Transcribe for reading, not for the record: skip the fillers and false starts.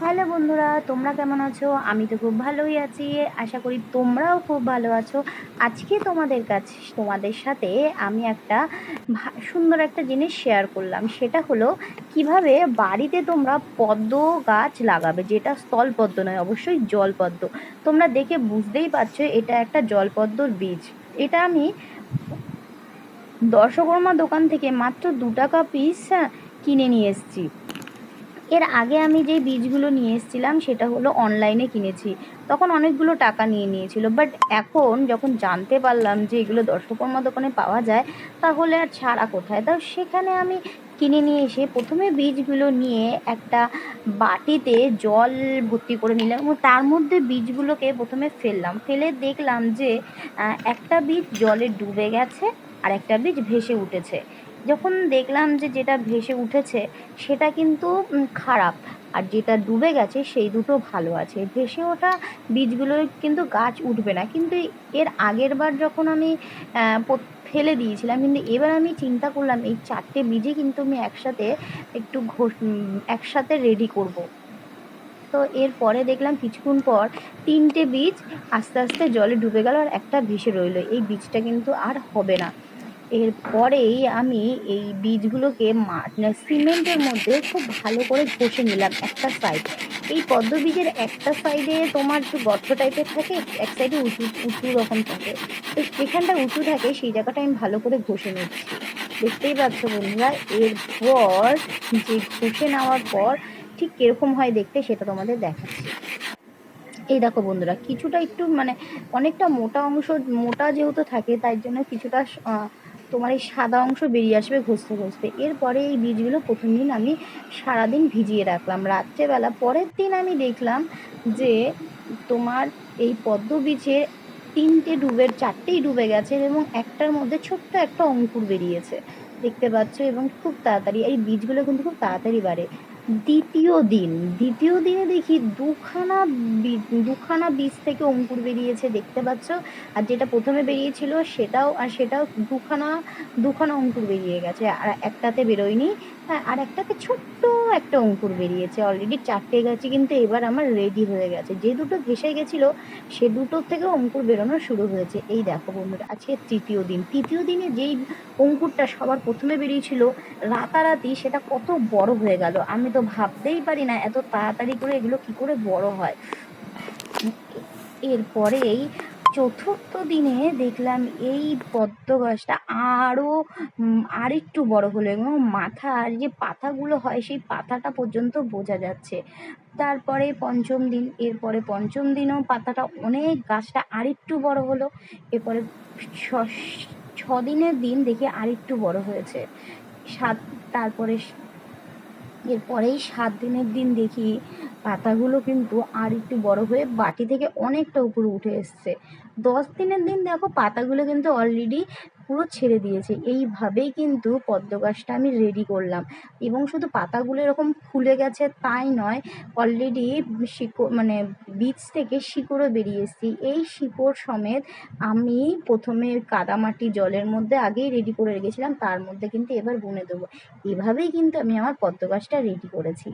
Hello বন্ধুরা, তোমরা কেমন আছো? আমি তো খুব ভালোই আছি। আশা করি তোমরাও খুব ভালো আছো। আজকে তোমাদের সাথে আমি একটা সুন্দর একটা জিনিস শেয়ার করলাম। সেটা হলো কিভাবে বাড়িতে তোমরা পদ্ম গাছ লাগাবে, যেটা স্থলপদ্ম নয়, অবশ্যই জলপদ্ম। তোমরা দেখে বুঝতেই পারছো এটা একটা জলপদ্মর বীজ। এটা আমি দর্শকর্মা দোকান থেকে মাত্র 2 টাকা পিস কিনে নিয়ে এসেছি। এর আগে আমি যেই বীজগুলো নিয়ে এসেছিলাম সেটা হলো অনলাইনে কিনেছি, তখন অনেকগুলো টাকা নিয়ে নিয়েছিল। বাট এখন যখন জানতে পারলাম যে এগুলো দর্শকর্মা দোকানে পাওয়া যায়, তাহলে আর ছাড়া কোথায়। তা সেখানে আমি কিনে নিয়ে এসে প্রথমে বীজগুলো নিয়ে একটা বাটিতে জল ভর্তি করে নিলাম এবং তার মধ্যে বীজগুলোকে প্রথমে ফেললাম। ফেলে দেখলাম যে একটা বীজ জলে ডুবে গেছে আর একটা বীজ ভেসে উঠেছে। যখন দেখলাম যে যেটা ভেসে উঠেছে সেটা কিন্তু খারাপ, আর যেটা ডুবে গেছে সেই দুটো ভালো আছে। ভেসে ওঠা বীজগুলোর কিন্তু গাছ উঠবে না, কিন্তু এর আগের বার যখন আমি ফেলে দিয়েছিলাম, কিন্তু এবার আমি চিন্তা করলাম এই 4টে বীজই কিন্তু আমি একসাথে রেডি করব। তো এরপরে দেখলাম কিছুক্ষণ পর 3টে বীজ আস্তে আস্তে জলে ডুবে গেল আর একটা ভেসে রইলো। এই বীজটা কিন্তু আর হবে না। এরপরেই আমি এই বীজগুলোকে সিমেন্টের মধ্যে খুব ভালো করে ঘষে নিলাম একটা সাইড। এই পদ্ম বীজের একটা সাইডে তোমার একটু গর্ত টাইপের থাকে, এক সাইডে উঁচু উঁচু রকম থাকে। তো যেখানটা উঁচু থাকে সেই জায়গাটা আমি ভালো করে ঘষে নিচ্ছি। দেখতেই পাচ্ছ বন্ধুরা। এরপর যে ঘষে নেওয়ার পর ঠিক কিরকম হয় দেখতে সেটা তোমাদের দেখাচ্ছি। এই দেখো বন্ধুরা, কিছুটা একটু অনেকটা মোটা অংশ, মোটা যেহেতু থাকে তাই জন্য কিছুটা তোমার এই সাদা অংশ বেরিয়ে আসবে ঘষতে ঘষতে। এরপরে এই বীজগুলো প্রথম দিন আমি সারাদিন ভিজিয়ে রাখলাম। রাত্রেবেলা পরের দিন আমি দেখলাম যে তোমার এই পদ্ম বীজের 4টেই ডুবে গেছে এবং একটার মধ্যে ছোট্ট একটা অঙ্কুর বেরিয়েছে, দেখতে পাচ্ছ। এবং খুব তাড়াতাড়ি এই বীজগুলো কিন্তু খুব তাড়াতাড়ি বাড়ে। দ্বিতীয় দিনে দেখি দুখানা বীজ থেকে অঙ্কুর বেরিয়েছে, দেখতে পাচ্ছ। আর যেটা প্রথমে বেরিয়েছিল সেটাও দুখানা অঙ্কুর বেরিয়ে গেছে, আর একটাতে বেরোয়নি। হ্যাঁ, আর একটাতে ছোট্ট একটা অঙ্কুর বেরিয়েছে। অলরেডি 4টে গাছে কিন্তু এবার আমার রেডি হয়ে গেছে। যে দুটো ভেসে গেছিলো সে দুটোর থেকে অঙ্কুর বেরোনো শুরু হয়েছে। এই দেখো বন্ধুরা, আজকে তৃতীয় দিনে যেই অঙ্কুরটা সবার প্রথমে বেরিয়েছিল রাতারাতি সেটা কত বড় হয়ে গেল। আমি তো ভাবতেই পারি না এত তাড়াতাড়ি করে এগুলো কি করে বড় হয়। এরপরেই চতুর্থ দিনে দেখলাম এই পদ্ম গাছটা আর একটু বড় হলো এবং মাথার যে পাতাগুলো হয় সেই পাতাটা পর্যন্ত বোঝা যাচ্ছে। এরপরে পঞ্চম দিনও পাতাটা গাছটা আরেকটু বড় হলো। এরপরে ছ দিনের দিন দেখি আরেকটু বড় হয়েছে। সাত তারপরে এরপরেই 7 দিনের দিন দেখি পাতাগুলো কিন্তু আর একটু বড় হয়ে বাটি থেকে অনেকটা উপরে উঠে এসছে। 10 দিনের দিন দেখো পাতাগুলো কিন্তু অলরেডি পুরো ছেড়ে দিয়েছে। এইভাবেই কিন্তু পদ্ম গাছটা আমি রেডি করলাম। এবং শুধু পাতাগুলো এরকম ফুলে গেছে তাই নয়, অলরেডি বীজ থেকে শিকড়ও বেরিয়ে এসেছি। এই শিকড় সমেত আমি প্রথমে কাদামাটি জলের মধ্যে আগেই রেডি করে রেখেছিলাম, তার মধ্যে কিন্তু এবার বুনে দেবো। এভাবেই কিন্তু আমি আমার পদ্ম গাছটা রেডি করেছি।